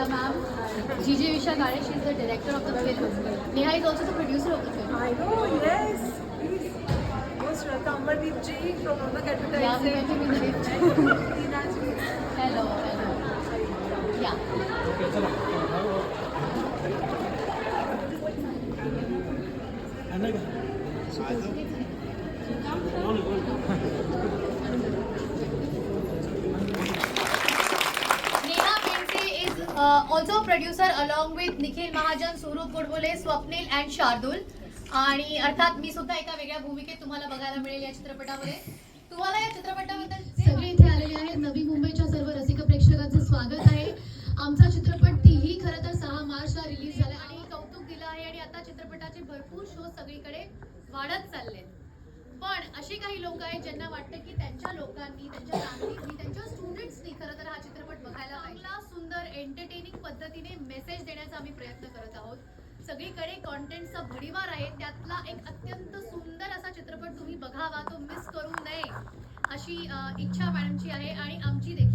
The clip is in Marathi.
Neha ma'am, Gigi Visha Ganesh is the director of the film. Neha is also the producer of the film. I know, yes. Please. Most welcome. Amardeep ji from Ronak Advertising. Yeah, we met him in the lift. Tina ji. Hello, hello. Yeah. Neha Bente is also a producer along with Nikhil Mahajan, Surut Godbole, Swapnil and Shardul. आणि अर्थात मी सुद्धा एका वेगळ्या भूमिकेत तुम्हाला बघायला मिळेल या चित्रपटामध्ये. तुम्हाला या चित्रपटाबद्दल सगळे इथे आलेले आहेत. नवी मुंबईच्या सर्व रसिक प्रेक्षकांचं स्वागत आहे. आमचा चित्रपट तीही खरं तर 6 मार्चला रिलीज झाला आणि कौतुक दिलं आहे आणि आता चित्रपटाचे भरपूर शो सगळीकडे वाढत चालले. पण अशी काही लोक आहेत ज्यांना वाटतं की त्यांच्या लोकांनी, त्यांच्या नागरिकांनी, त्यांच्या स्टुडंट्सनी खरं तर हा चित्रपट बघायला चांगला, सुंदर, एंटरटेनिंग पद्धतीने मेसेज देण्याचा आम्ही प्रयत्न करत आहोत. सगळीकडे कॉन्टेंटचा भडीमार आहे, त्यातला एक अत्यंत सुंदर असा चित्रपट तुम्ही बघावा, तो मिस करू नये अशी इच्छा मॅडमची आहे आणि आमची देखील.